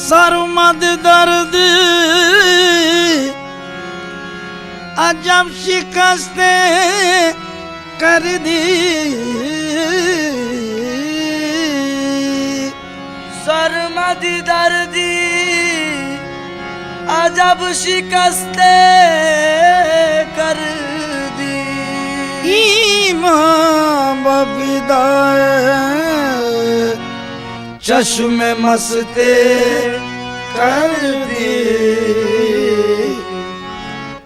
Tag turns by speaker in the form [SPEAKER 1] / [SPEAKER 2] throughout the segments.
[SPEAKER 1] सरमद दर्द अजब शिकस्ते कर दी,
[SPEAKER 2] सरमद दर्दी अजब शिकस्ते कर दी।
[SPEAKER 1] इमाम बिदाए चश्मे मस्ते कर दी,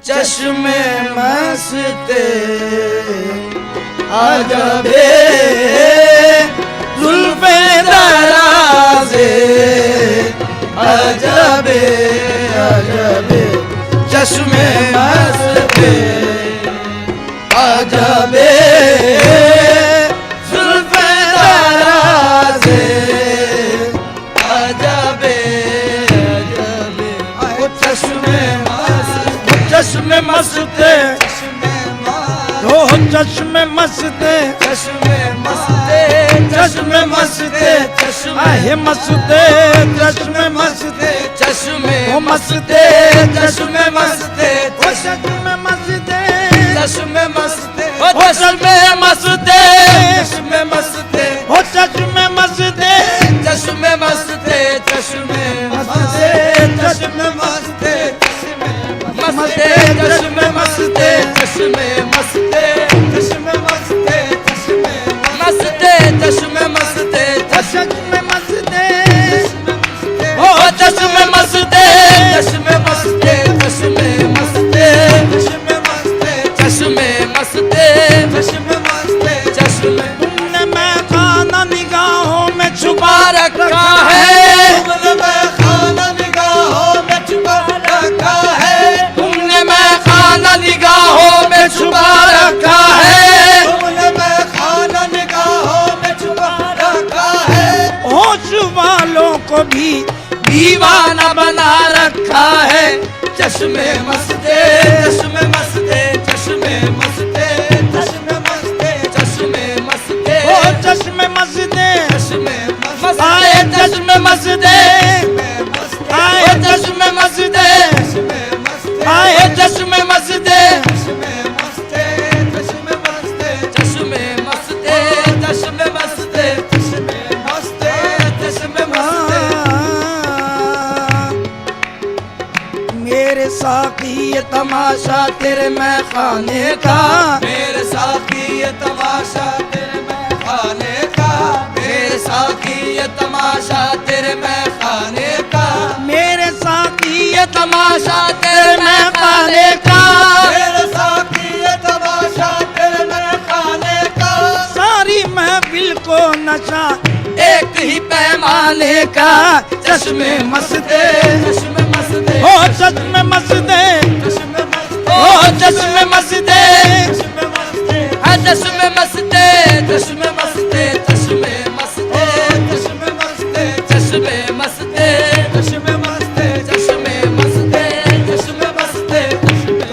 [SPEAKER 1] चश्मे मस्ते अजबे जुल्फे दराज़े अजबे अजबे चश्मे मस्ते अजबे जुल्फे दराज़े अजबे अजबे ओ चश्मे मस्ते हो चश्मे मस्ते
[SPEAKER 2] चश्मे मस्ते
[SPEAKER 1] चश्मे मस्ते आहे मस्ते चश्मे मस्ते
[SPEAKER 2] चश्मे
[SPEAKER 1] ओ मस्ते
[SPEAKER 2] चश्मे मस्ते
[SPEAKER 1] ओ चश्मे मस्ते
[SPEAKER 2] चश्मे मस्ते
[SPEAKER 1] ओ चश्मे मस्ते
[SPEAKER 2] चश्मे मस्ते
[SPEAKER 1] ओ चश्मे मस्ते
[SPEAKER 2] चश्मे मस्ते चश्मे
[SPEAKER 1] मस्ते चश्मे मस्ते
[SPEAKER 2] मस्ते चश्मे मस्ते चश्मे मस्ते
[SPEAKER 1] चश्मे मस्ते
[SPEAKER 2] मस्ते चश्मे मस्ते
[SPEAKER 1] चश्मे मस्ते
[SPEAKER 2] ओ चश्मे मस्ते चश्मे मस्ते चश्मे मस्ते
[SPEAKER 1] चश्मे मस्ते
[SPEAKER 2] चश्मे मस्ते
[SPEAKER 1] चश्मे मस्ते
[SPEAKER 2] चश्मे
[SPEAKER 1] तुमने मैं खाना निगाहों में छुपा
[SPEAKER 2] रखा है,
[SPEAKER 1] तुमने मैं खाना निगाहों में छुपा रखा है,
[SPEAKER 2] तुमने मैं खाना निगाहों में छुपा रखा है,
[SPEAKER 1] तुमने मैं खाना निगाहों में छुपा रखा है। होश वालों को भी
[SPEAKER 2] दीवाना बना रखा है। चश्मे मस्ते चश्मे मस्ते चश्मे मस्ते
[SPEAKER 1] चश्मे मस्ते
[SPEAKER 2] चश्मे मस्ते
[SPEAKER 1] ओ चश्मे मस्ते
[SPEAKER 2] चश्मे
[SPEAKER 1] आए चश्मे मस्ते आए चश्मे मस्ते आए चश्मे मस्ते
[SPEAKER 2] चश्मे मस्ते चश्मे मस्ते चश्मे मस्ते
[SPEAKER 1] मेरे साकी ये तमाशा तेरे मैं खाने का,
[SPEAKER 2] मेरे साथी ये तमाशा तेरे मैं खाने का, मेरे साथी ये तमाशा तेरे मैं खाने का,
[SPEAKER 1] मेरे साकी ये
[SPEAKER 2] तमाशा
[SPEAKER 1] तेरे मैं खाने का,
[SPEAKER 2] मेरे साथी ये तमाशा तेरे मैं खाने का,
[SPEAKER 1] सारी महफिल को नशा
[SPEAKER 2] एक ही पैमाने का।
[SPEAKER 1] चश्मे मस्ते
[SPEAKER 2] चश्मे मस्ते
[SPEAKER 1] हो चश्मे मस्ते हो चश्मे मस्ते
[SPEAKER 2] चश्मे मस्ते चश्मे मस्ते चश्मे मस्ते चश्मे मस्ते चश्मे मस्ते चश्मे मस्ते चश्मे मस्ते चश्मे मस्ते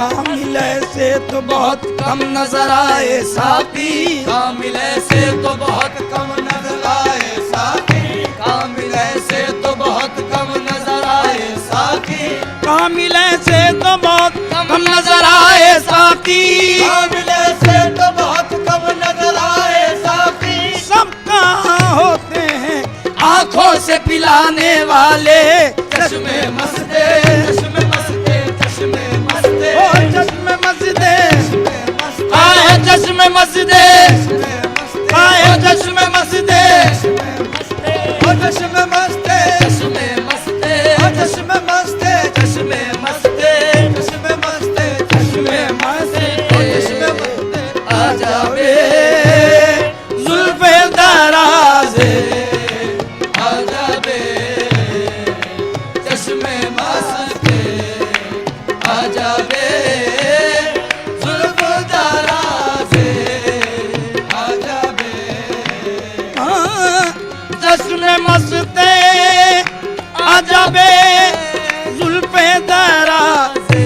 [SPEAKER 1] कामिल से तो बहुत कम नजर आए साथी,
[SPEAKER 2] कामिल से तो बहुत कम नजर आए साथी, कामिल से तो बहुत कम नजर आए साथी,
[SPEAKER 1] कामिल से तो बहुत कम नजर आए साथी,
[SPEAKER 2] कामिल से तो बहुत कम नजर आए साथी,
[SPEAKER 1] सब कहाँ होते हैं
[SPEAKER 2] आंखों से पिलाने वाले। चश्मे मस्ते चश्मे मस्ते चश्मे मस्ते
[SPEAKER 1] ओ चश्मे मस्ते
[SPEAKER 2] आए चश्मे मस्ते
[SPEAKER 1] आए चश्मे मस्ते
[SPEAKER 2] ओ चश्मे मस्ते चश्मे मस्ते चश्मे मस्ते चश्मे मस्ते चश्मे मस्ते चश्मे मस्ते चश्मे मस्ते आ जावे
[SPEAKER 1] जुल्फे दराज़े
[SPEAKER 2] आ जावे चश्मे मस्ते आ जावे जुल्फ दराज़े आ जावे
[SPEAKER 1] चश्मे मस्ते आ जाबे जुल्फे दराज़े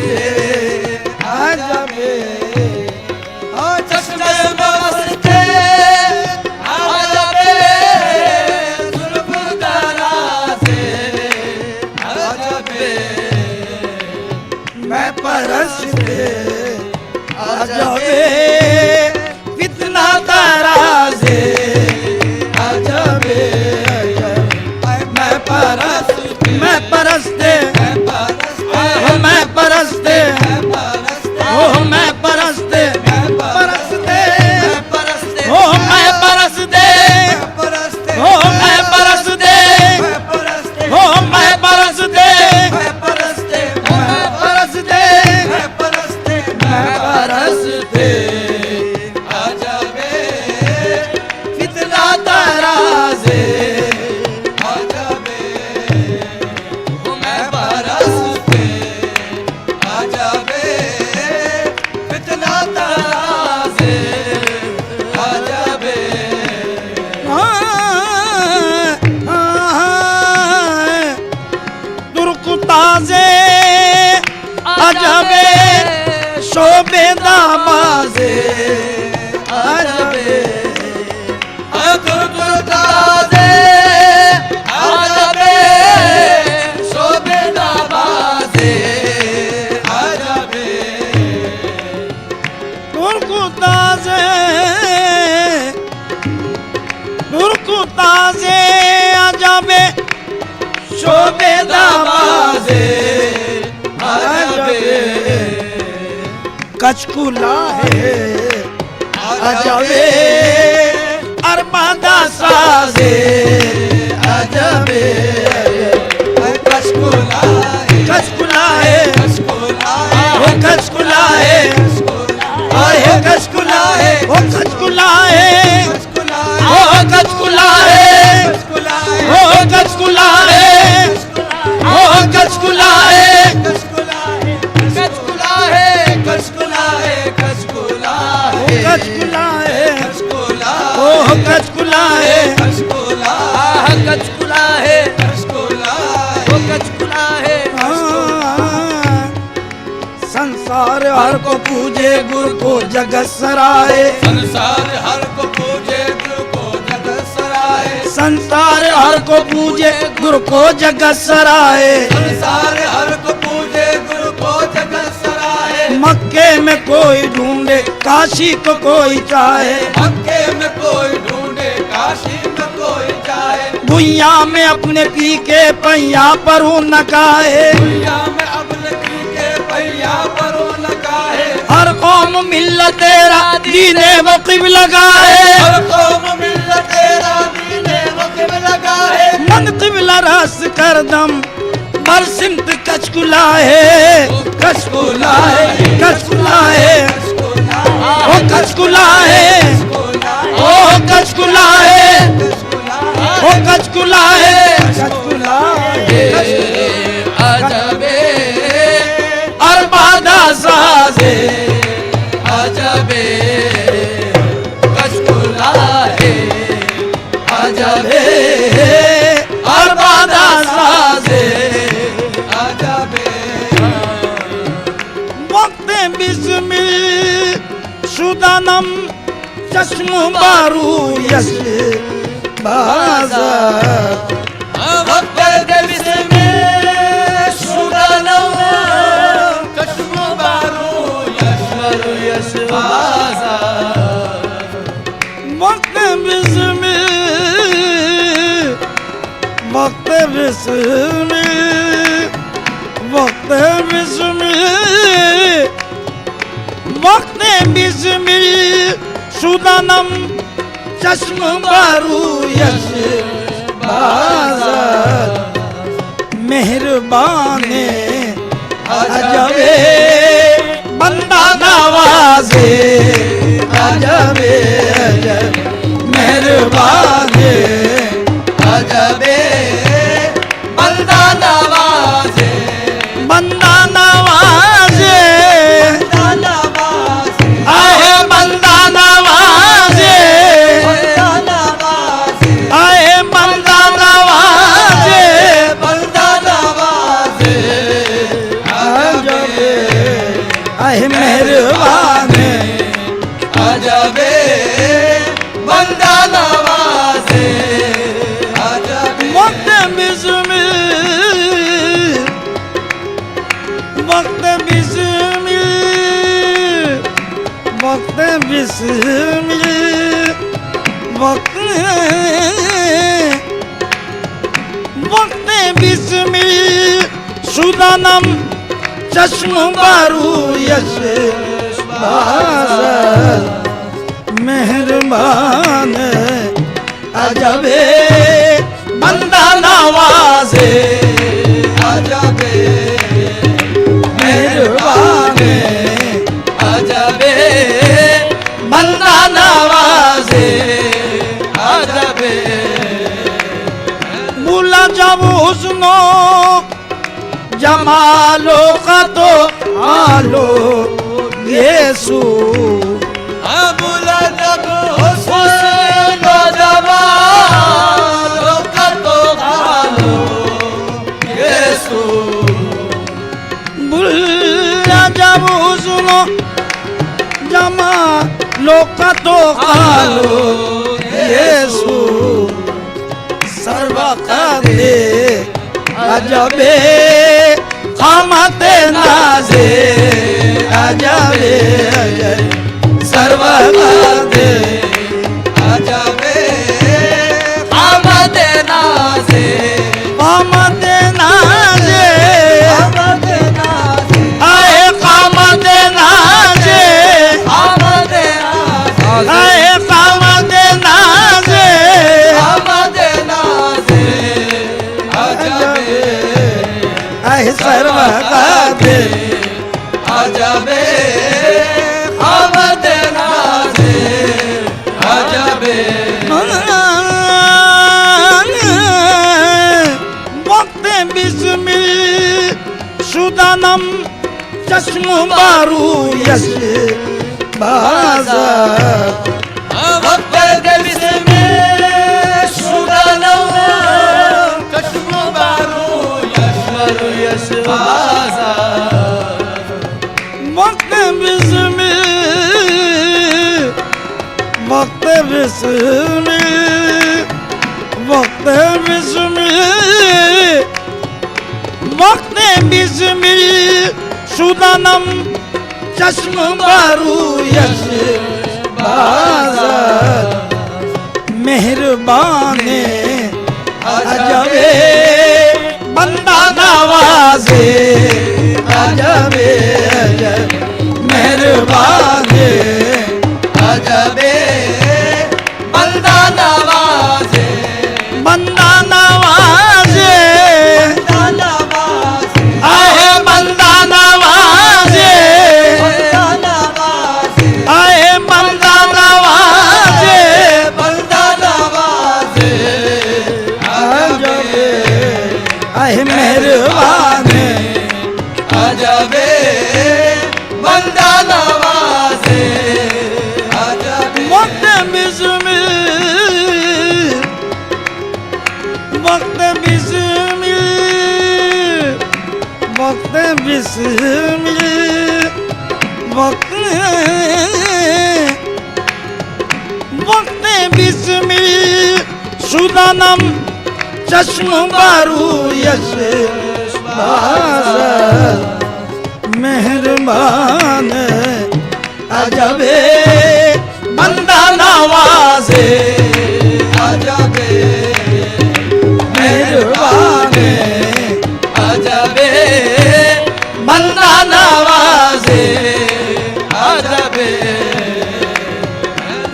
[SPEAKER 1] मैं परस्ते आजावे फितना तराजे आजावे मैं परस्ते मैं परस्ते मैं परस्ते ओ मैं परस्ते परस्ते ओ मैं परस्ते ओ मैं परस्ते ओ मैं परस्ते परस्ते परस्ते आजावे फितना तराजे आजावे मैं परस्ते आजावे फितना तराजे आजावे तुर्कुताजे आजावे शोभे दामाजे आजावे
[SPEAKER 2] तुर्कुताजे आजावे शोभे दामाजे आजावे
[SPEAKER 1] तुर्कुताजे तुर्कुताजे आजावे शोभे दामाजे आजावे कचकुला है आजावे अरबादा साजे आजावे कचकुला है कचकुला है वो कचकुला है ओए कचकुला है वो कचकुला है वो कचकुला है वो कचकुला है वो कचकुला है
[SPEAKER 2] कचकुला है कचकुला है कचकुला है
[SPEAKER 1] कचकुला है
[SPEAKER 2] कचकुला
[SPEAKER 1] ओ कचकुला है
[SPEAKER 2] कचकुला कचकुला है कचकुला वो कचकुला है
[SPEAKER 1] संसार हर को पूजे गुरु को जगत सराय
[SPEAKER 2] संसार हर को पूजे गुरु को जगत सराय
[SPEAKER 1] संसार हर को पूजे गुरु को जगत सराय
[SPEAKER 2] संसार हर को पूजे गुरु को जगत सराय
[SPEAKER 1] मक्के में कोई ढूंढे काशी को कोई चाहे
[SPEAKER 2] मक्के में कोई ढूंढे काशी में कोई चाहे
[SPEAKER 1] दुनिया में अपने पी के पैया पर नकाए
[SPEAKER 2] दुनिया में अपने पी के पैया पर नकाए
[SPEAKER 1] हर कौम मिल्लत तेरा दीने वकीब लगाए
[SPEAKER 2] हर कौम मिल्लत तेरा दीने वकीब लगाए
[SPEAKER 1] मन किबला रस कर दम बरसिमत कचकुला है कचकुला है कचकुला है ओ कचकुला है ओ कचकुला है ओ कचकुला है कचकुला है
[SPEAKER 2] आजावे
[SPEAKER 1] अरबादा साजे
[SPEAKER 2] आजावे कचकुला है आजावे
[SPEAKER 1] अरबादा साजे
[SPEAKER 2] आजावे
[SPEAKER 1] वक्त बिस्मिल शुदानम चश्म बारू यश बाजा
[SPEAKER 2] वक्त बिस्मिल शुदानम चश्म बारू यश बाजा
[SPEAKER 1] वक्त बिस्मिल वक्त बिस्मिल वक्त बिस्मिल वक्त बिस्मिल शुदानम चश्म बारू यश बाजा मेहरबाने आजावे बंदा नवाजे आजावे मेहरबाने
[SPEAKER 2] आजावे बंदा नवाजे
[SPEAKER 1] बंदा नवाजे आए बंदा नवाजे आए बंदा नवाजे
[SPEAKER 2] बंदा नवाजे
[SPEAKER 1] आजावे आए मेहरबाने
[SPEAKER 2] आजावे बंदा नवाजे आजावे
[SPEAKER 1] वक्त बिस्मिल वक्त बिस्मिल, वक्त बिस्मिल, वक्त वक्त बिस्मिल शुदानम चश्म बारू यश मेहरबान अजबे बंदा नवाजे
[SPEAKER 2] अजबे
[SPEAKER 1] मेहरबान
[SPEAKER 2] अजबे बंदा नवाजे अजबे
[SPEAKER 1] बुला जब हुस्नो जमालो का तो आलो यीशु
[SPEAKER 2] बुला जब हुस्नो जमालो का तो आलो यीशु
[SPEAKER 1] बुला जब हुस्नो जमालो का तो आलो यीशु सर्वकादे अजबे खामते नाजे अजबे सर्वकादे
[SPEAKER 2] अजबे खामते नाजे
[SPEAKER 1] खामते नाजे
[SPEAKER 2] खामते नाजे
[SPEAKER 1] आए खामते नाजे
[SPEAKER 2] खामते नाजे
[SPEAKER 1] आए खामते नाजे
[SPEAKER 2] खामते नाजे अजबे
[SPEAKER 1] आए सर्वकादे
[SPEAKER 2] अजबे खामते नाजे अजबे
[SPEAKER 1] वक्त बिस्मिल शुदानम चश्म बारू यश बाजार
[SPEAKER 2] वक्त बिस्मिल शुदानम चश्म बारू यश बाजार
[SPEAKER 1] वक्त बिस्मिल वक्त बिस्मिल वक्त बिस्मिल वक्त बिस्मिल शुदानम चश्म बारू यश बाजार मेहरबान अजबे बंदा नवाजे अजबे मेहरबान
[SPEAKER 2] अजबे बंदा नवाजे
[SPEAKER 1] बंदा नवाजे आए बंदा नवाजे आए बंदा नवाजे अजबे आए मेहरबान
[SPEAKER 2] अजबे बंदा नवाजे अजबे
[SPEAKER 1] वक्त बिस्मिल वक्त बिस्मिल वक्त बिस्मिल वक्त वक्त बिस्मिल शुदानम चश्म बारू यश बाजार मेहरबान अजबे बंदा नवाजे
[SPEAKER 2] अजबे
[SPEAKER 1] मेहरबान
[SPEAKER 2] अजबे
[SPEAKER 1] बंदा नवाजे
[SPEAKER 2] अजबे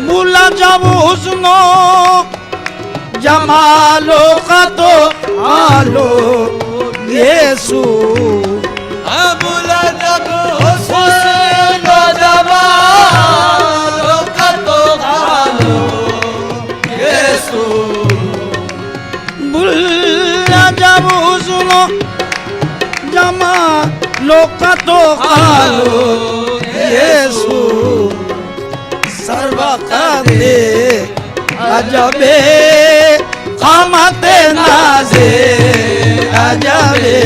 [SPEAKER 1] बुला जब हुस्नो जमालो का तो आलो यीशु
[SPEAKER 2] बुला जब हुस्नो जमालो का तो आलो यीशु
[SPEAKER 1] बुला जब हुस्नो जमालो का तो आलो यीशु सर्वकादे अजबे खामते नाजे अजबे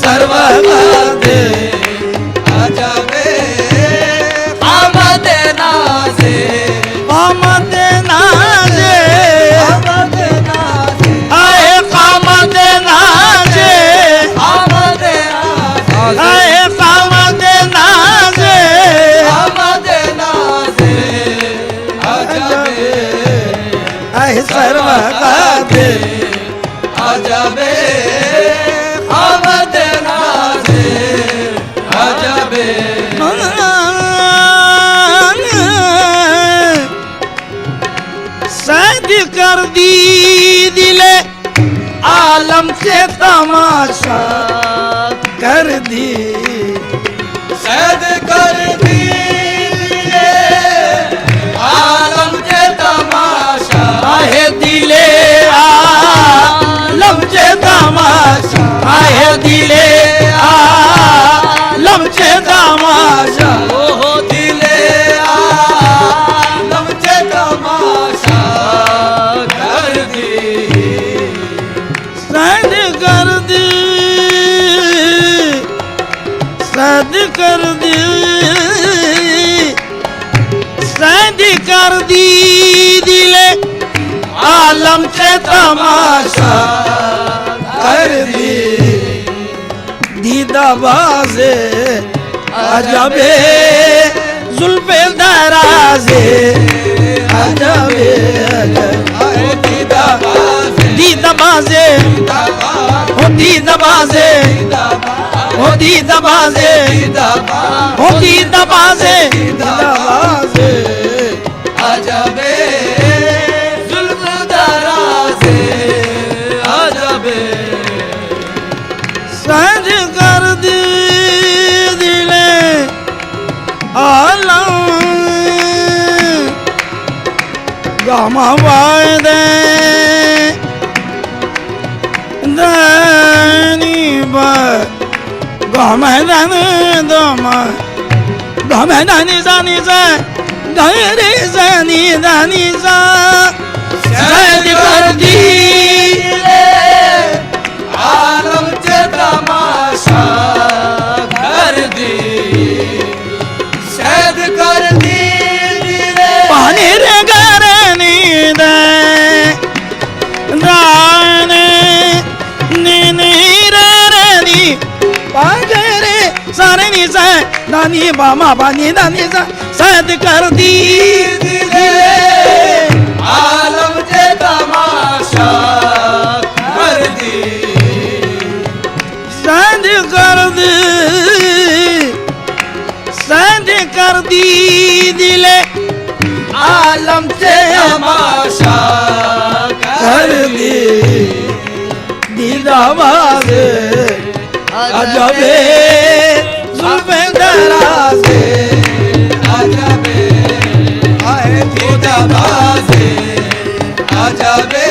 [SPEAKER 1] सर्वकादे
[SPEAKER 2] अजबे खामते नाजे
[SPEAKER 1] खामते नाजे
[SPEAKER 2] खामते नाजे
[SPEAKER 1] आए खामते नाजे
[SPEAKER 2] खामते नाजे
[SPEAKER 1] आलम से तमाशा कर दी,
[SPEAKER 2] सैद कर दिए आलम के तमाशा,
[SPEAKER 1] आहे दिले आलम से तमाशा, आहे दिले आलम से तमाशा,
[SPEAKER 2] ओहो दिले आलम के तमाशा कर दी,
[SPEAKER 1] सैद कर दी, सैद कर दी, सैद कर दी दिले आलम से तमाशा कर दी, दीदाबाज़े अजबे जुल्फ़े दराज़े अजबे दीदाबाज़े हो दीदाबाज़े हो दीदाबाज़े हो दीदाबाज़े दीदाबाज़े
[SPEAKER 2] अजबे जुल्फ़ दराज़े अजबे,
[SPEAKER 1] सैद कर दी दिले आलम गामा वायदे दानी बा गामा दानी दामा गामा दानी जानी जा गहरे जानी दानी जा, सैद कर दी
[SPEAKER 2] आलम के तमाशा कर दी, सैद कर दी
[SPEAKER 1] पानी रे गरनी दे दाने नी रे नी पागरे सारे नी सा दानी बामा पानी दानी सा, सैद कर दी
[SPEAKER 2] आलम के तमाशा कर दी,
[SPEAKER 1] सैद कर दी, सैद कर दी दिले आलम से
[SPEAKER 2] तमाशा
[SPEAKER 1] कर दी, दीदाबाज़े अजबे जुल्फ़े दराज़े
[SPEAKER 2] अजबे आए दीदाबाज़े अजबे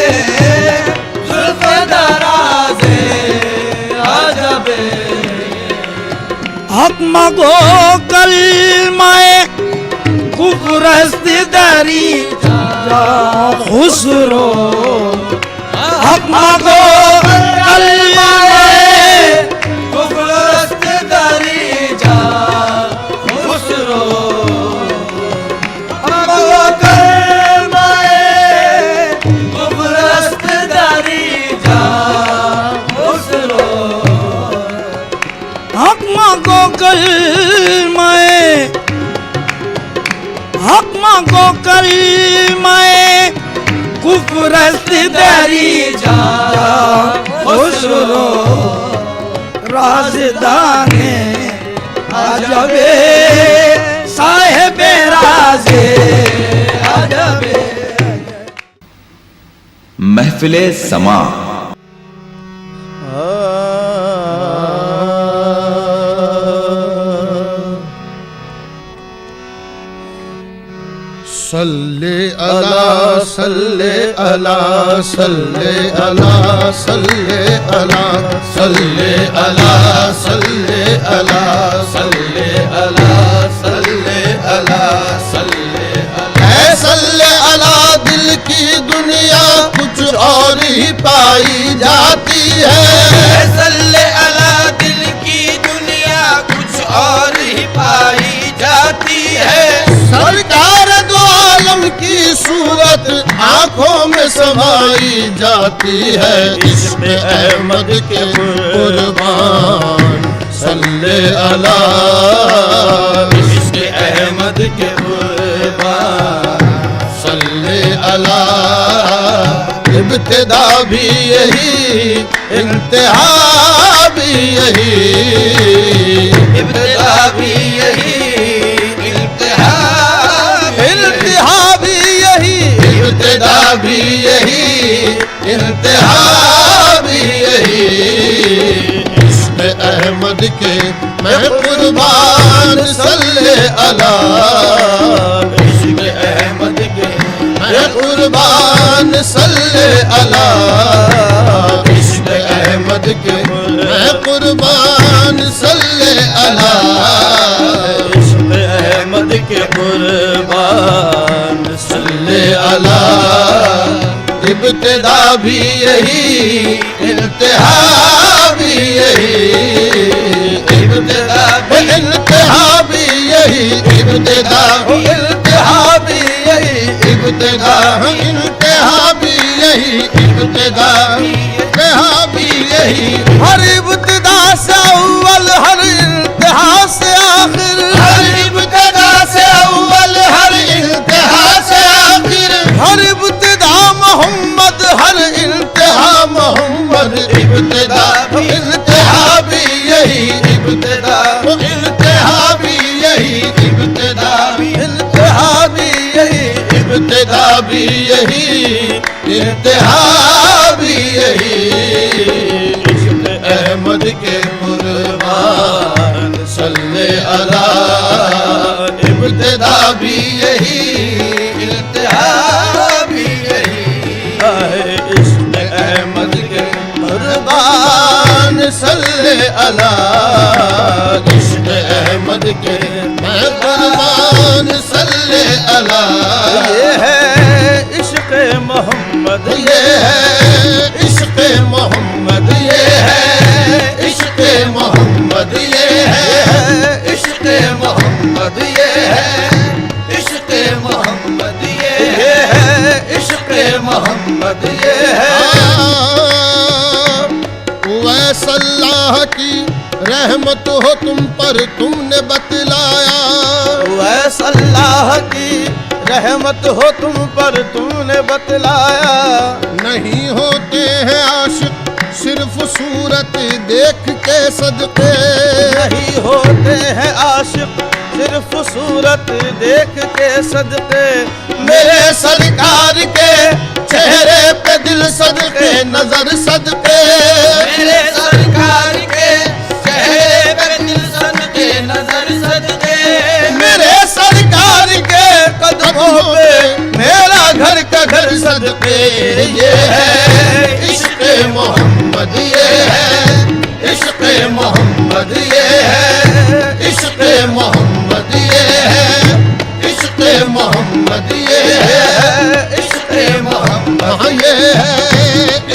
[SPEAKER 2] जुल्फ़ दराज़े अजबे,
[SPEAKER 1] हक मगो कलमाए कुफरस्त दरी जा खुसरो, हक मगो कलमाए
[SPEAKER 2] कुफरस्त दरी जा खुसरो, मगो कलमाए कुफरस्त दरी जा खुसरो,
[SPEAKER 1] हक मगो कलमाए हक मगो कलमाए कुफरस्त दरी जा खुसरो, राज़दाने अजबे साहिबे राज़े अजबे।
[SPEAKER 3] महफिले समा
[SPEAKER 4] सल्ले अला सल्ले अला सल्ले अला सल्ले अला सल्ले अला सल्ले अला सल्ले अला सल्ले अला सल्ले अला सल्ले अला, दिल की दुनिया कुछ और ही पाई जाती है,
[SPEAKER 2] सल्ले अला दिल की दुनिया कुछ और ही पाई जाती है,
[SPEAKER 4] सरकार दो आलम की सूरत आंखों में समाई जाती है, इश्क़ अहमद के कुर्बान सल्ले अला, इश्क़ अहमद के कुर्बान सल्ले अला, इब्तिदा भी यही इंतहा भी यही,
[SPEAKER 2] इब्तिदा भी यही इंतहा
[SPEAKER 4] भी यही, इब्तिदा भी यही इंतहा भी यही। अहमद के मैं कुर्बान सल्ले अला। इश्क अहमद के मैं कुर्बान सल्ले अला। इश्क अहमद के मैं कुर्बान सल्ले अला।
[SPEAKER 1] इश्क अहमद के कुर्बान
[SPEAKER 4] सल्ले अला। इब्तिदा भी यही, इंतहा भी यही। इब्तिदा भी इंतहा भी यही। इब्तिदा इंतहा भी यही। इब्तिदा इंतहा भी यही। इब्तिदा इंतहा भी यही।
[SPEAKER 1] हर इब्तिदा से अव्वल, हर इंतहा से आखिर।
[SPEAKER 4] हर इब्तिदा से अव्वल, हर इंतहा से आखिर।
[SPEAKER 1] हर इब्तिदा मोहम्मद, हर इंतहा मोहम्मद।
[SPEAKER 4] इब्तिदा इंतहा भी यही। इब्तिदा इंतहा भी यही। इब्तिदा
[SPEAKER 1] इंतहा भी यही।
[SPEAKER 4] इब्तिदा भी यही। इंतहा भी यही। इश्क अहमद के कुर्बान सल्ले अला। इब्तिदा भी यही, इंतहा भी यही। इश्क अहमद के कुर्बान सल्ले अला। इश्क अहमद के मैं कुर्बान सल्ले अला।
[SPEAKER 1] ये है इश्क मोहम्मद,
[SPEAKER 4] ये है इश्क मोहम्मद। ये है इश्क मोहम्मद। ये है इश्क मोहम्मद। ये है इश्क मोहम्मद। ये है इश्क मोहम्मद। ये है वैसल्लाह की रहमत हो तुम पर, तुमने बतलाया।
[SPEAKER 1] वैसल्लाह की रहमत हो तुम पर, तुमने बतलाया।
[SPEAKER 4] नहीं होते हैं आशिक सिर्फ सूरत देख के सदके।
[SPEAKER 1] नहीं होते हैं आशिक सिर्फ सूरत देख के सदके।
[SPEAKER 4] मेरे सरकार के चेहरे पे दिल सदके, नजर सदके।
[SPEAKER 2] मेरे सरकार के चेहरे पे दिल सदके, नजर सदके।
[SPEAKER 4] मेरे सरकार के कदमों पे मेरा घर का घर सदके। ये है इश्क मोहम्मद। ये है इश्क मोहम्मद। ये है इश्क मोहम्मद। ये है इश्क मोहम्मद। ये है इश्क मोहम्मद। ये है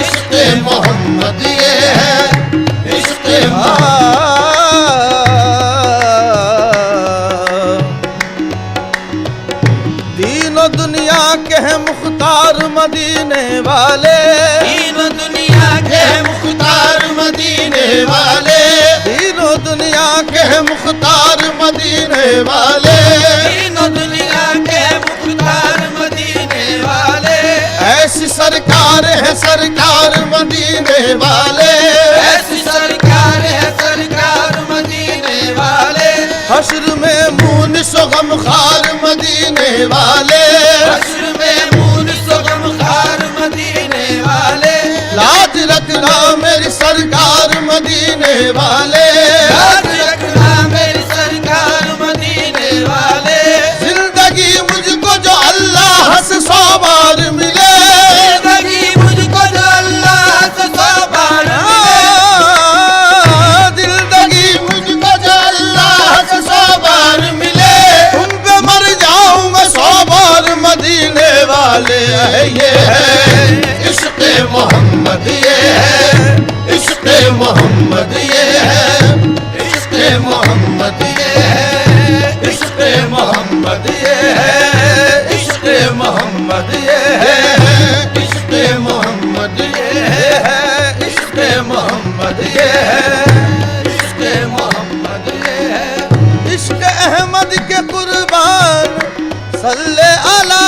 [SPEAKER 4] इश्क मोहम्मद। ये है इश्क
[SPEAKER 1] दीनो दुनिया के हैं मुख्तार मदीने वाले।
[SPEAKER 2] दीनो दुनिया के
[SPEAKER 4] मुख्तार मदीने वाले।
[SPEAKER 1] दीनो दुनिया के
[SPEAKER 4] के मुख्तार मदीने वाले।
[SPEAKER 2] दीनो दुनिया के मुख्तार मदीने वाले।
[SPEAKER 4] ऐसी सरकार है सरकार मदीने वाले।
[SPEAKER 2] ऐसी सरकार है सरकार मदीने वाले।
[SPEAKER 4] हश्र में मुनिस गम खार मदीने वाले।
[SPEAKER 2] हश्र में मुनिस गम खार मदीने वाले।
[SPEAKER 4] लाज रखना मेरी सरकार मदीने वाले।
[SPEAKER 2] लाज रखना मेरी सरकार मदीने वाले।
[SPEAKER 4] जिंदगी मुझको जो अल्लाह से 100 बार मिले।
[SPEAKER 2] जिंदगी मुझको जो अल्लाह से 100 बार
[SPEAKER 4] जिंदगी मुझको जो अल्लाह से 100 बार मिले। तुम पे मर जाऊं मैं 100 बार मदीने वाले। ये है इश्क मोहम्मद। ये है इश्क मोहम्मद। ये है इश्क मोहम्मद। ये है इश्क मोहम्मद। ये है इश्क मोहम्मद। ये है इश्क मोहम्मद। ये है इश्क मोहम्मद। ये है इश्क मोहम्मद। ये है
[SPEAKER 1] इश्क अहमद के कुर्बान सल्ले अला।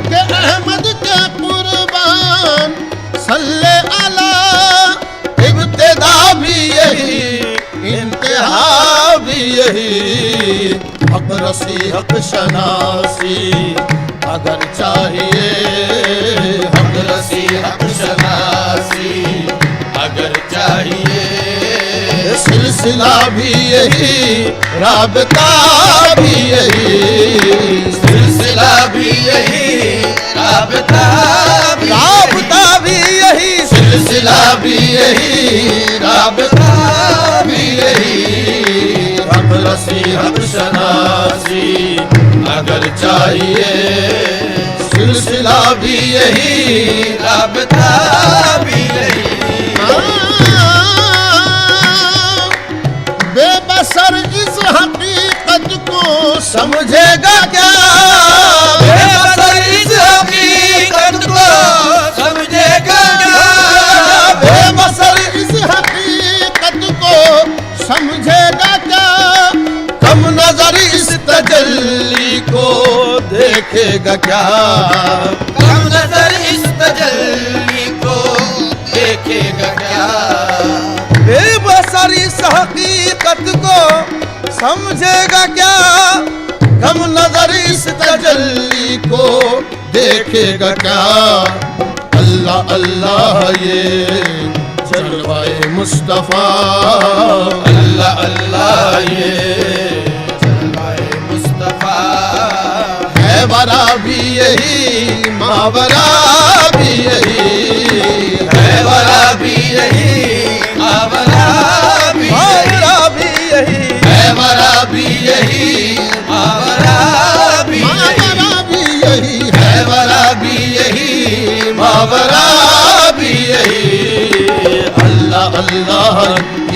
[SPEAKER 4] के अहमद के कुर्बान सल्ले अला। इब्तिदा भी यही, इंतहा भी यही। हक रसी हक शनासी अगर चाहिए। हक रसी हक शनासी अगर चाहिए। सिलसिला भी यही, राबता भी यही,
[SPEAKER 2] सिलसिला भी यही, राबता भी
[SPEAKER 4] यही, सिलसिला भी यही, राबता भी यही। हम रसी हम शनासी अगर चाहिए, सिलसिला भी यही,
[SPEAKER 2] राबता भी यही।
[SPEAKER 4] बेबसर इस हकीकत को समझेगा क्या,
[SPEAKER 2] बेबसर इस हकीकत को समझेगा क्या,
[SPEAKER 4] बेबसर इस हकीकत को समझेगा क्या, कम नजर इस तजल्ली को देखेगा क्या,
[SPEAKER 2] कम नजर इस तजल्ली को देखेगा क्या,
[SPEAKER 4] बेबसर इस हकीकत को समझेगा क्या, कम नजर इस तजल्ली को देखेगा क्या। अल्लाह अल्लाह ये जलवाए मुस्तफा,
[SPEAKER 2] अल्लाह अल्लाह ये जलवाए मुस्तफा,
[SPEAKER 4] है वरा भी यही, मावरा भी यही,
[SPEAKER 2] है वरा भी यही, मावरा भी यही,
[SPEAKER 4] है वरा भी यही,
[SPEAKER 2] मावरा भी यही,
[SPEAKER 4] है वरा भी यही, मावरा भी यही। अल्लाह अल्लाह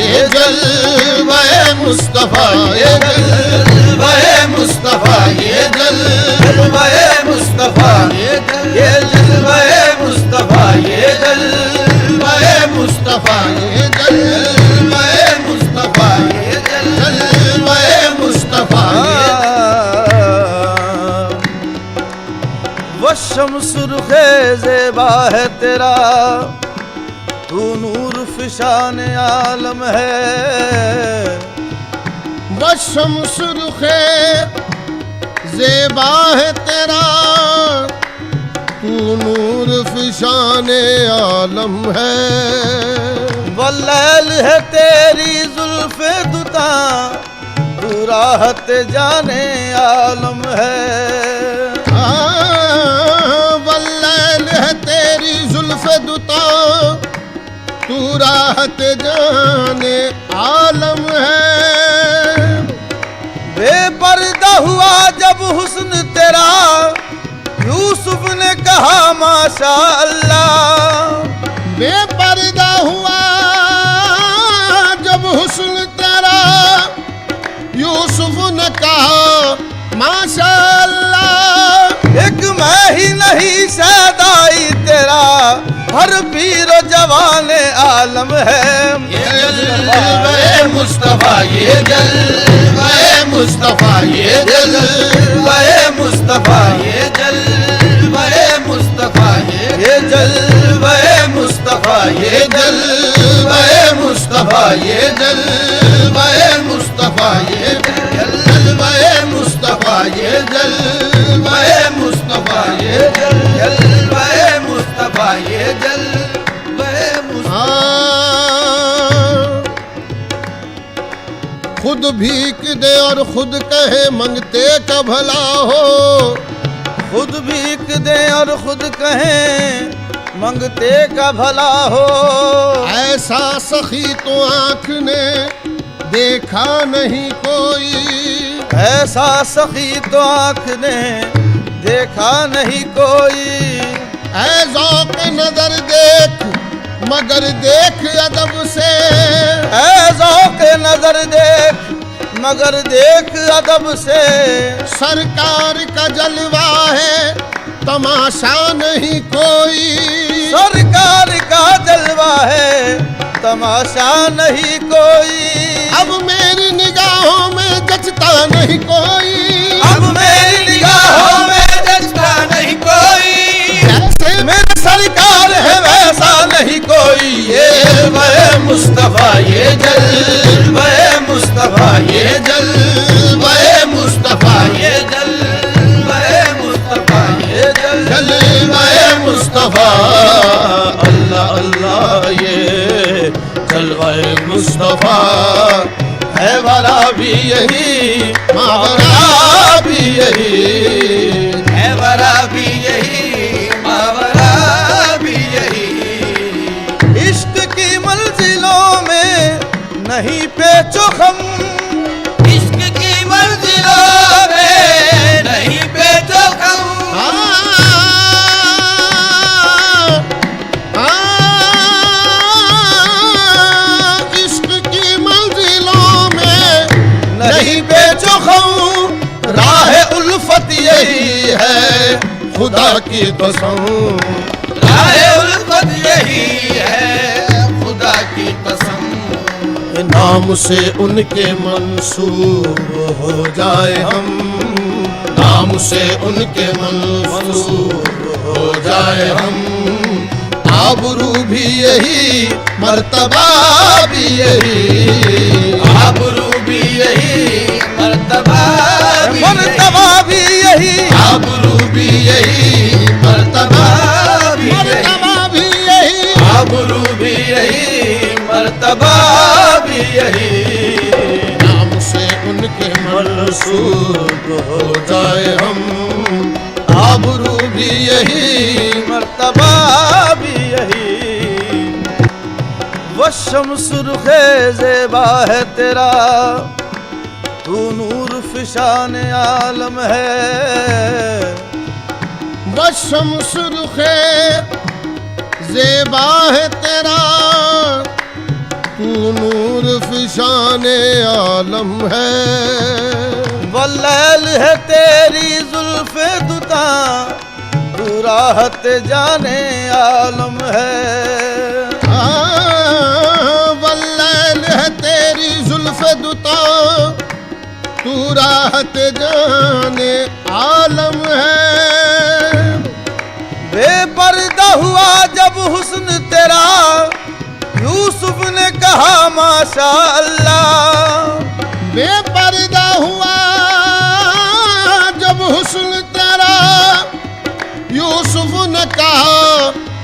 [SPEAKER 4] ये जलवाए मुस्तफा, ये
[SPEAKER 2] जलवाए मुस्तफा, ये जलवाए मुस्तफा, ये जलवाए मुस्तफा, ये जलवाए मुस्तफा,
[SPEAKER 4] ये जलवाए
[SPEAKER 2] मुस्तफा, ये
[SPEAKER 4] जलवाए मुस्तफा।
[SPEAKER 1] वो शम्स रुखे ज़ेबा है तेरा, तू नूर फिशान आलम है।
[SPEAKER 4] वो शम्स रुखे ज़ेबा है तेरा, तू नूर फिशान आलम है।
[SPEAKER 1] वो लैल है तेरी जुल्फ़े दुता, तू राहत जाने आलम है।
[SPEAKER 4] वल्लैल है तेरी जुल्फ़े दुता, तू राहत जाने आलम है।
[SPEAKER 1] बेपर्दा हुआ जब हुस्न तेरा, यूसुफ ने कहा माशा अल्लाह।
[SPEAKER 4] बेपर्दा हुआ जब हुस्न तेरा, यूसुफ ने कहा माशा अल्लाह।
[SPEAKER 1] एक मैं ही नहीं सदाई तेरा, हर पीर जवान आलम है।
[SPEAKER 2] ये जलवाए मुस्तफा, ये जलवाए मुस्तफा, ये जलवाए मुस्तफा, ये जलवाए मुस्तफा, ये जलवाए मुस्तफा, ये जलवाए मुस्तफा, ये जलवाए मुस्तफा, ये जलवाए मुस्तफा, ये जलवाए मुस्तफा, ये जलवाए मुस्तफा, ये जलवाए मुस्तफा।
[SPEAKER 4] खुद भीख दे और खुद कहे मंगते का भला हो,
[SPEAKER 1] खुद भीख दे और खुद कहें मंगते का भला हो।
[SPEAKER 4] ऐसा सखी तो आँख ने देखा नहीं कोई,
[SPEAKER 1] ऐसा सखी तो आँख ने देखा नहीं कोई।
[SPEAKER 4] ऐ ज़ौक़ नजर देख मगर देख अदब से,
[SPEAKER 1] ऐ ज़ौक़ नजर देख मगर देख अदब से।
[SPEAKER 4] सरकार का जलवा है तमाशा नहीं कोई,
[SPEAKER 1] सरकार का जलवा है तमाशा नहीं कोई।
[SPEAKER 4] अब मेरी निगाहों में जचता नहीं कोई,
[SPEAKER 2] अब मेरी निगाहों में जचता नहीं कोई।
[SPEAKER 4] जैसे
[SPEAKER 1] मेरा सरकार है वैसा नहीं कोई।
[SPEAKER 2] ये जलवाए मुस्तफा, ये जलवाए मुस्तफा, ये जलवाए मुस्तफा, ये जलवाए मुस्तफा, ये
[SPEAKER 4] जलवाए मुस्तफा। अल्लाह अल्लाह ये जलवाए मुस्तफा। वरा भी यही, मावरा भी यही,
[SPEAKER 2] है वरा भी यही, मावरा भी यही।
[SPEAKER 4] इश्क की मंजिलों में नहीं पेचो खम,
[SPEAKER 2] इश्क की मंजिलों में नहीं पेचो खम।
[SPEAKER 4] इश्क की मंजिलों में नहीं बेचो खम, राह उल्फत यही है खुदा की कसम,
[SPEAKER 2] राह उल्फत यही है खुदा की कसम।
[SPEAKER 4] नाम से उनके मंसूब हो जाए हम, नाम से उनके मंसूब हो जाए हम, आबरू भी यही, मर्तबा भी यही,
[SPEAKER 2] आबरू भी यही, मर्तबा भी
[SPEAKER 4] मर्तबा भी यही,
[SPEAKER 2] आबरू भी यही, मर्तबा भी
[SPEAKER 4] मर्तबा भी यही,
[SPEAKER 2] आबरू भी यही, मर्तबा भी यही।
[SPEAKER 4] नाम से उनके मंसूब हो जाए हम, आबरू भी यही, मर्तबा भी यही। वो शम्सुर्खे ज़ेबा है तेरा, तू नूर फिशान आलम है। वो शम्सुर्खे ज़ेबा है तेरा, तू नूर फिशान आलम है। वो लैल है तेरी जुल्फ़े दुता, तू राहत जाने आलम है। वो लैल है तेरी जुल्फ़े दुता, तू राहत जाने आलम है। बेपर्दा हुआ जब हुस्न तेरा, यूसुफ ने कहा माशा अल्लाह। बेपर्दा हुआ जब हुस्न तेरा, यूसुफ ने कहा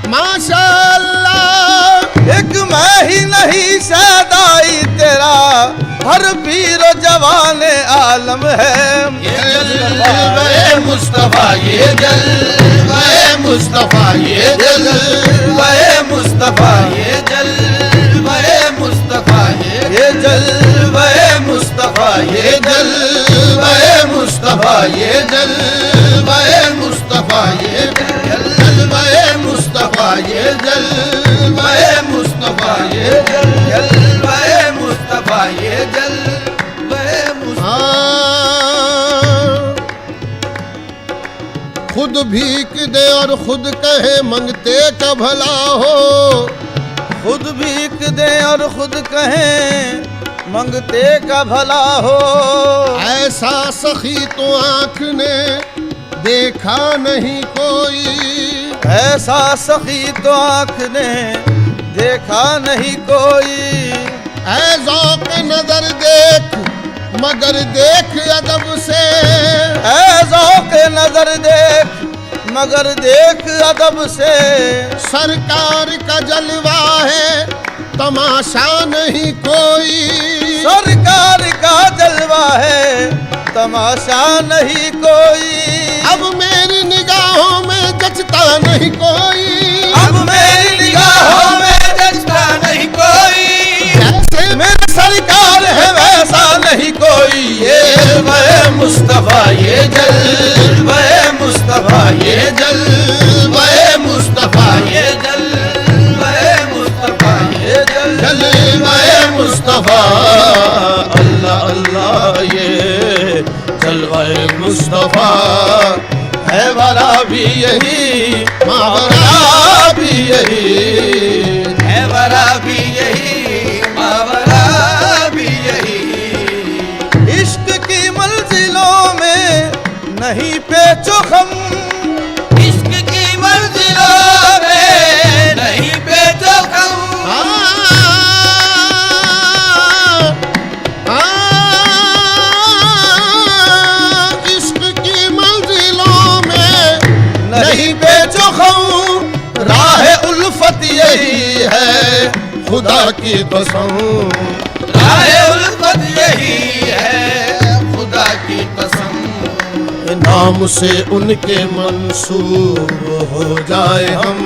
[SPEAKER 4] माशा अल्लाह। एक मैं ही नहीं सदाई तेरा, हर पीर जवान आलम है।
[SPEAKER 2] ये जलवे मुस्तफा, ये जलवे मुस्तफा, ये जलवे मुस्तफा, ये जलवे मुस्तफा, ये
[SPEAKER 4] जलवे मुस्तफा, ये जलवे मुस्तफा, ये जलवे मुस्तफा, ये जलवे मुस्तफा, ये जलवे मुस्तफा, ये
[SPEAKER 2] जलवे मुस्तफा, ये जलवे मुस्तफा।
[SPEAKER 4] खुद भीख दे और खुद कहे मंगते का भला हो, खुद भीख दे और खुद कहे मंगते का भला हो। ऐसा सखी तो आँख ने देखा नहीं कोई, ऐसा सखी तो आँख ने देखा नहीं कोई। ऐ ज़ौक़ नजर देख मगर देख अदब से, ऐ ज़ौक़ नजर देख मगर देख अदब से। सरकार का जलवा है तमाशा नहीं कोई, सरकार का जलवा है तमाशा नहीं कोई। अब मेरी निगाहों में जचता नहीं कोई,
[SPEAKER 2] अब मेरी निगाहों में जचता नहीं कोई।
[SPEAKER 4] जैसे मेरे सरकार है वैसा नहीं कोई। ये जलवा मुस्तफा, ये जलवा मुस्तफा, ये जलवा मुस्तफा, ये
[SPEAKER 2] जलवे मुस्तफा, ये
[SPEAKER 4] जलवा मुस्तफा। अल्लाह अल्लाह ये जलवा मुस्तफा है, वरा भी यही, मावरा भी यही,
[SPEAKER 2] है वरा भी यही, मावरा भी यही।
[SPEAKER 4] इश्क की मंजिलों में नहीं पेचो खम,
[SPEAKER 2] इश्क की मंजिलों में नहीं पेचो खम।
[SPEAKER 4] इश्क की मंजिलों में नहीं बेचो खम, राह उल्फत यही है खुदा की कसम,
[SPEAKER 2] राह उल्फत यही
[SPEAKER 4] नाम से उनके मंसूब हो जाए हम,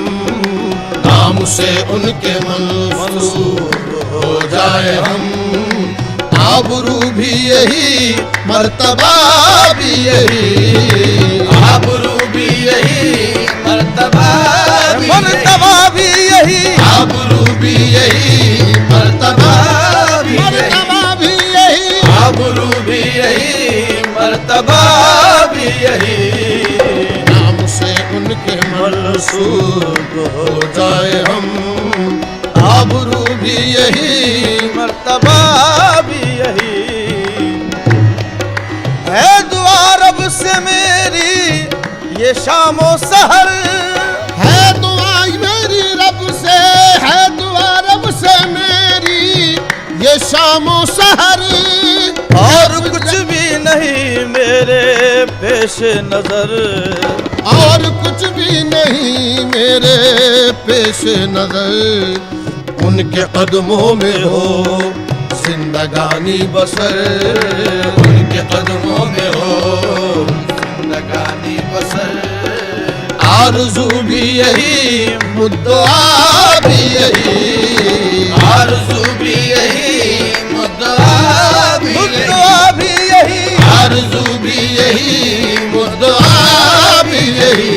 [SPEAKER 4] नाम से उनके मंसूब हो जाए हम। आबरू भी यही, मर्तबा भी यही,
[SPEAKER 2] आबरू भी यही, मर्तबा भी
[SPEAKER 4] यही, आबरू भी यही, मर्तबा भी यही,
[SPEAKER 2] आबरू भी यही, मर्तबा भी यही।
[SPEAKER 4] नाम से उनके मंसूब हो जाए हम, आबरू भी यही, मर्तबा भी यही। है दुआ रब से मेरी ये शामो सहर, है दुआ मेरी रब से, है दुआ रब से मेरी ये शामो सहर। और कुछ भी नहीं मेरे पेश नजर, और कुछ भी नहीं मेरे पेश नजर। उनके कदमों में हो जिंदगानी बसर, उनके कदमों में हो जिंदगानी बसर। आरज़ू भी यही, मुद्दा भी यही,
[SPEAKER 2] आरज़ू भी यही, मुद्दा भी
[SPEAKER 4] यही, आरज़ू भी यही, मुद्दा भी यही,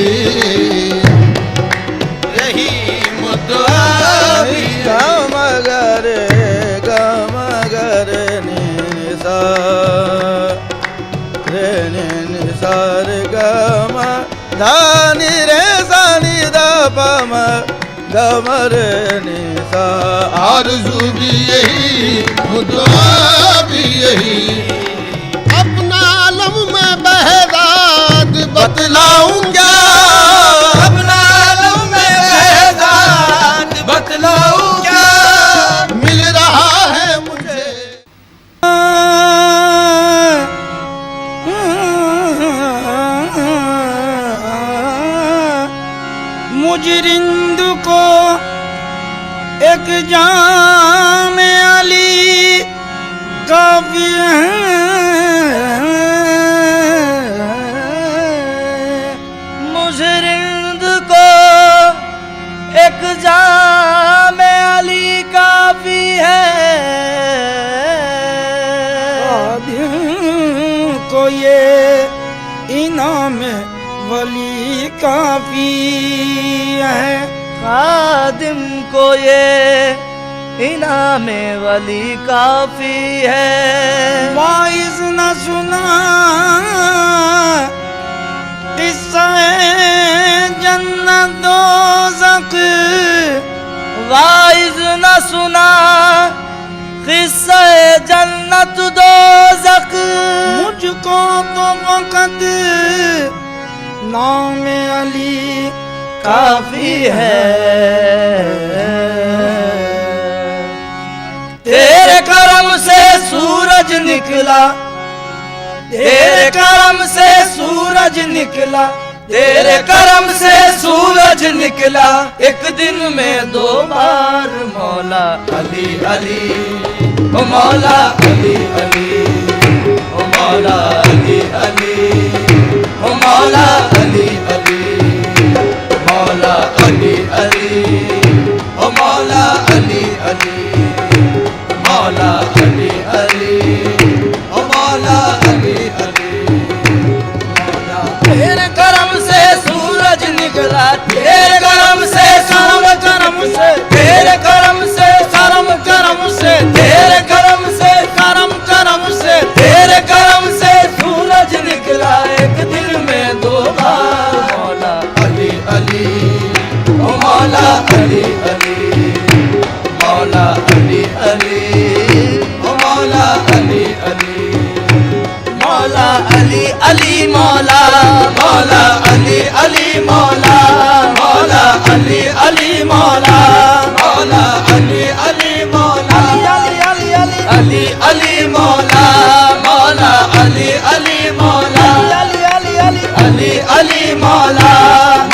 [SPEAKER 2] यही मुद्दा भी
[SPEAKER 4] धानी रे सानी दा पम गमर निसा। आरज़ू भी यही, मुद्दा भी यही। अपना आलम में बहदाद बतलाऊं क्या,
[SPEAKER 2] अपना आलम में बहदाद बतलाऊं क्या।
[SPEAKER 4] मिल रहा है मुझे
[SPEAKER 1] मुजरिंद को एक जाम अली काफी है।
[SPEAKER 2] मुजरिंद को एक जाम अली काफी है।
[SPEAKER 1] को ये इनाम वली काफी है।
[SPEAKER 2] खादिम को ये इनाम वली काफी है।
[SPEAKER 1] वाइज न सुना किस्सा जन्नत दोज़ख,
[SPEAKER 2] वाइज न सुना किस्सा जन्नत दोज़ख।
[SPEAKER 1] मुझको तो वक़्त नाम अली
[SPEAKER 2] काफी है। तेरे करम से सूरज निकला, तेरे करम से सूरज निकला, तेरे करम से सूरज निकला। एक दिन में 2 बार मौला अली अली, ओ मौला अली अली, ओ मौला अली अली, ओ मौला अली अली, मौला अली अली, ओ मौला अली अली, मौला अली अली, ओ मौला अली अली। तेरे करम से सूरज निकला, तेरे करम से करम से, तेरे करम से करम से, तेरे करम से करम से, तेरे करम से सूरज निकला। एक दिन में 2 बार मौला अली अली, ओ मौला अली अली, मौला अली अली, ओ मौला अली अली, मौला अली अली, मौला मौला अली अली, मौला मौला अली अली, मौला मौला अली अली, मौला अली अली, मौला मौला अली अली, मौला अली अली, मौला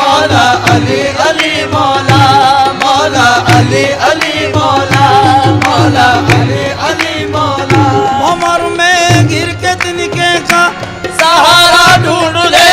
[SPEAKER 2] मौला अली अली, मौला मौला अली अली, मौला मौला अली अली, मौला।
[SPEAKER 1] उमर में गिर के तिनके का
[SPEAKER 2] सहारा ढूंढ ले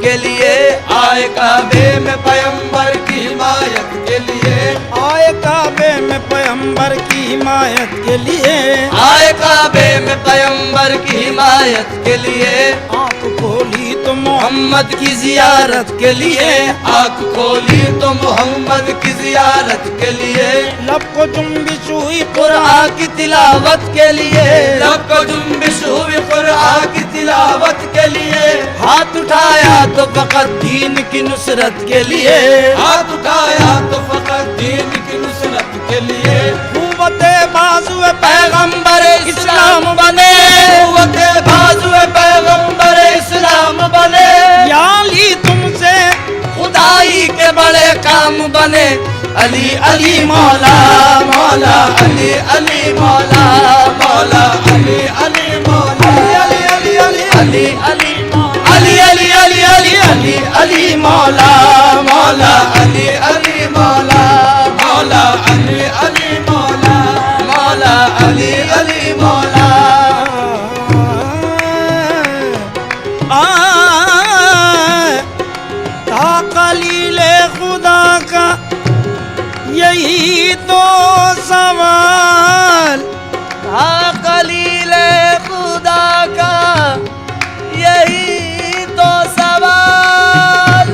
[SPEAKER 2] के लिए, आए काबे में पैगंबर की हिमायत के लिए,
[SPEAKER 1] आए काबे में पैगंबर की हिमायत के लिए,
[SPEAKER 2] आए काबे में पैगंबर की हिमायत के लिए,
[SPEAKER 1] आँख खोली तो
[SPEAKER 2] मोहम्मद की जियारत के लिए, आँख खोली तो मोहम्मद की जियारत के लिए,
[SPEAKER 1] लब को जुम्बिश हुई
[SPEAKER 2] कुरान की तिलावत के लिए, लब को जुम्बिश हुई कुरान की तिलावत के लिए, हाथ उठाया तो फकत दीन की नुसरत के लिए, हाथ उठाया तो फकत दीन की नुसरत के लिए,
[SPEAKER 1] कुव्वते बाजुए
[SPEAKER 2] पैगंबर इस्लाम बने, कुव्वते बाजुए पैगंबर इस्लाम बने,
[SPEAKER 1] या अली तुमसे
[SPEAKER 2] खुदाई के बड़े काम बने, अली अली मौला मौला, अली अली मौला मौला, अली अली मौला, अली अली अली अली अली अली अली अली अली अली अली मौला मौला, अली अली मौला मौला, अली अली मौला मौला, अली अली मौला।
[SPEAKER 1] था खलीले खुदा का यही तो सवाल,
[SPEAKER 2] हाँ खलीले खुदा का यही तो सवाल,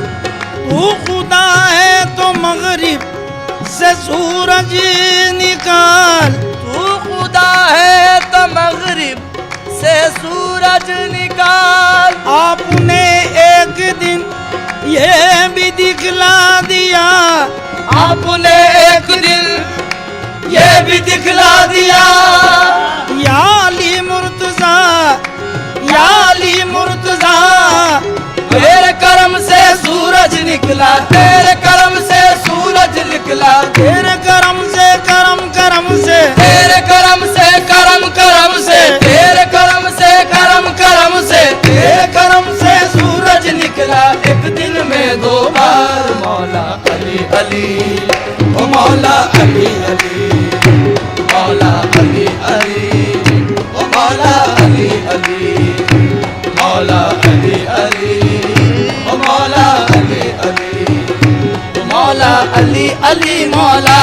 [SPEAKER 1] तू खुदा है तो मगरिब से सूरज निकाल,
[SPEAKER 2] तू खुदा है तो मगरिब से सूरज निकाल,
[SPEAKER 1] आपने एक दिन ये भी दिखला दिया,
[SPEAKER 2] आपने एक दिन ये भी दिखला दिया,
[SPEAKER 1] या अली मुर्तजा, या अली मुर्तजा,
[SPEAKER 2] तेरे करम से सूरज निकला, तेरे करम से सूरज निकला,
[SPEAKER 1] तेरे करम से करम करम से,
[SPEAKER 2] तेरे करम से करम करम से, तेरे करम से करम करम से, तेरे करम से सूरज निकला एक दिन में दो बार, मौला अली अली ओ मौला अली अली, मौला अली अली ओ मौला अली अली, मौला अली अली ओ मौला अली अली, मौला अली अली मौला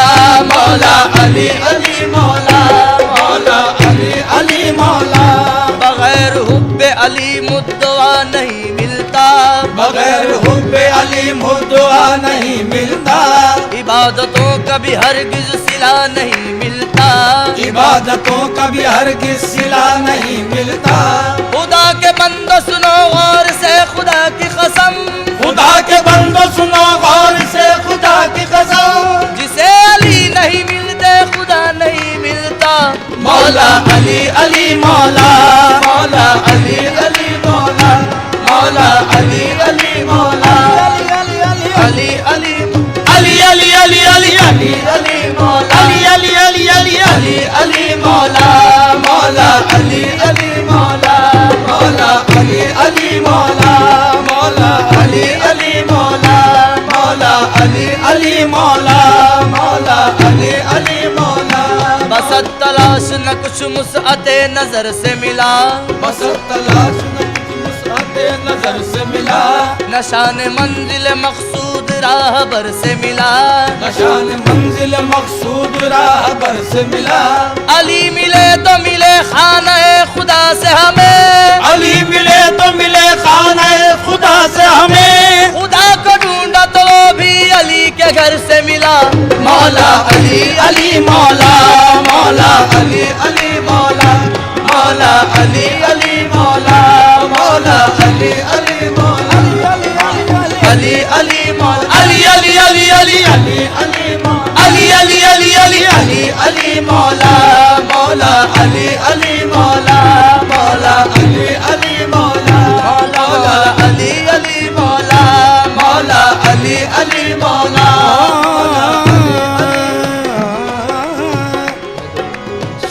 [SPEAKER 2] मौला अली अली मौला मौला अली अली मौला, बगैर हुब्बे अली मुद्दवा नहीं मिलता, बगैर हुब्बे अली मुद्दवा नहीं मिलता, इबादतों का भी हरगिज सिला नहीं मिलता, इबादतों का भी हरगिज सिला नहीं मिलता, खुदा के बंदो सुनो गौर से खुदा की कसम, खुदा के बंदो सुनो गौर से खुदा की कसम, जिसे अली नहीं मिलते खुदा नहीं मिलता, मौला अली अली मौला मौला अली अली मौला मौला अली अली मौला, अली अली अली अली अली अली अली अली अली मौला, अली अली अली अली अली अली मौला मौला, अली अली मौला मौला, अली अली मौला मौला, अली अली मौला मौला, अली अली मौला मौला, अली अली मौला, बस तलाश न कुछ मुसअते नजर से मिला, बस तलाश न कुछ मुसअते नजर से मिला, नशान मंजिल मकसूद राहबर से मिला, नशान मंजिल मकसूद राहबर से मिला, अली मिले तो मिले खाना खुदा से हमें, अली मिले तो मिले खाना खुदा से हमें, खुदा को ढूंढा तो वो भी अली के घर से मिला, मौला अली अली मौला मौला, अली अली मौला मौला, अली अली मौला मौला, अली अली मौला अली अली मौला, अली अली अली अली अली अली मौला, अली अली अली अली अली अली मौला मौला, अली अली मौला मौला, अली अली मौला मौला, अली अली मौला मौला, अली अली मौला।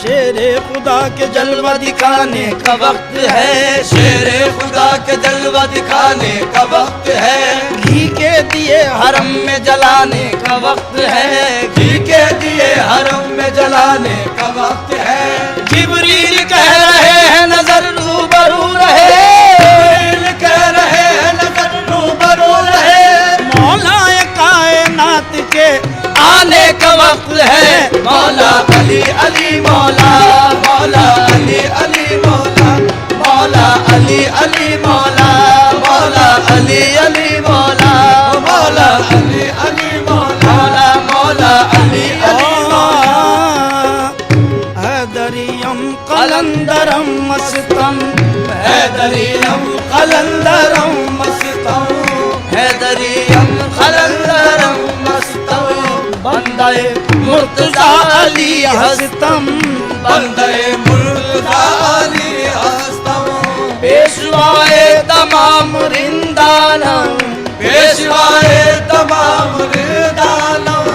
[SPEAKER 1] शेरे खुदा के जलवा दिखाने
[SPEAKER 2] का वक्त है, शेरे खुदा के जलवा दिखाने का वक्त है,
[SPEAKER 1] घी के दिए
[SPEAKER 2] हरम में जलाने का वक्त है, घी के दिए हरम में जलाने का वक्त है, जिब्रील कह रहे हैं नजर रूबरू रहे, जिब्रील कह रहे हैं नजर रूबरू अली अली मौला मौला अली अली मौला मौला अली अली मौला मौला अली अली मौला मौला अली अली मौला मौला अली अली
[SPEAKER 1] हैदरियम कलंदरम मस्तम
[SPEAKER 2] हैदरियम कलंदरम मस्तम हैदरियम कलंदरम मस्तम बंदे मुर्तजा अली हस्तम बंदे मुर्तजा अली हस्तम पेशवाए तमाम रिंदानम पेशवाए तमाम रिंदानम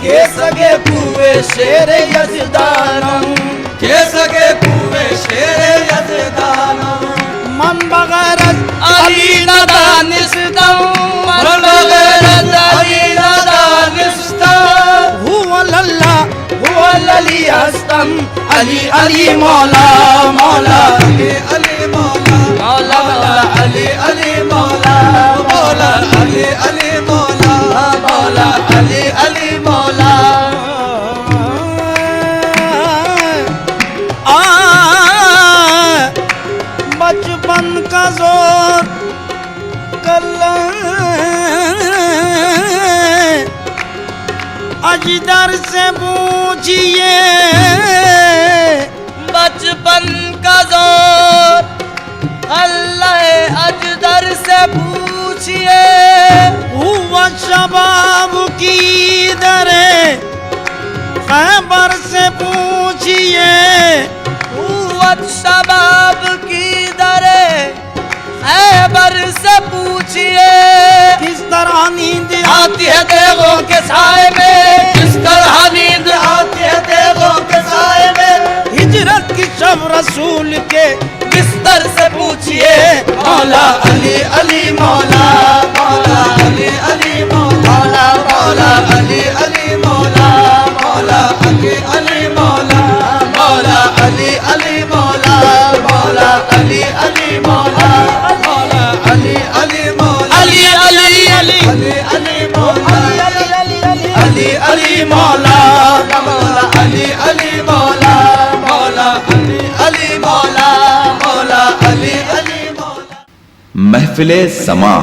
[SPEAKER 2] के सगे कुए शेर यजदानम के सगे कुए शेर यजदानम
[SPEAKER 1] मन बगैरत
[SPEAKER 2] अली नदानिस्तम मन बगैरत अली नदानिस्तम
[SPEAKER 1] हुवा लल्ला
[SPEAKER 2] हुवा अली हस्तम
[SPEAKER 1] अली अली मौला मौला
[SPEAKER 2] अली अली मौला मौला अली अली मौला मौला अली अली मौला मौला अली अली मौला
[SPEAKER 1] बचपन का जोर अजदर से पूछिए
[SPEAKER 2] बचपन का जोर अल्लाह अजदर से पूछिए
[SPEAKER 1] हुआ शबाब की दरे खैबर से पूछिए
[SPEAKER 2] कुव्वत शबाब की दरे खैबर से पूछिए
[SPEAKER 1] किस तरह नींद
[SPEAKER 2] आती है देवों के साए में किस तरह नींद आती है देवों के साए में
[SPEAKER 1] हिजरत की शब रसूल के
[SPEAKER 2] बिस्तर से पूछिए मौला अली अली मौला मौला अली अली मौला मौला अली अली मौला मौला अली अली मौला मौला अली अली मौला मौला अली अली मौला मौला अली अली मौला अली अली अली अली अली मौला अली अली मौला मौला अली अली मौला मौला अली अली मौला मौला अली अली मौला
[SPEAKER 3] महफिले समा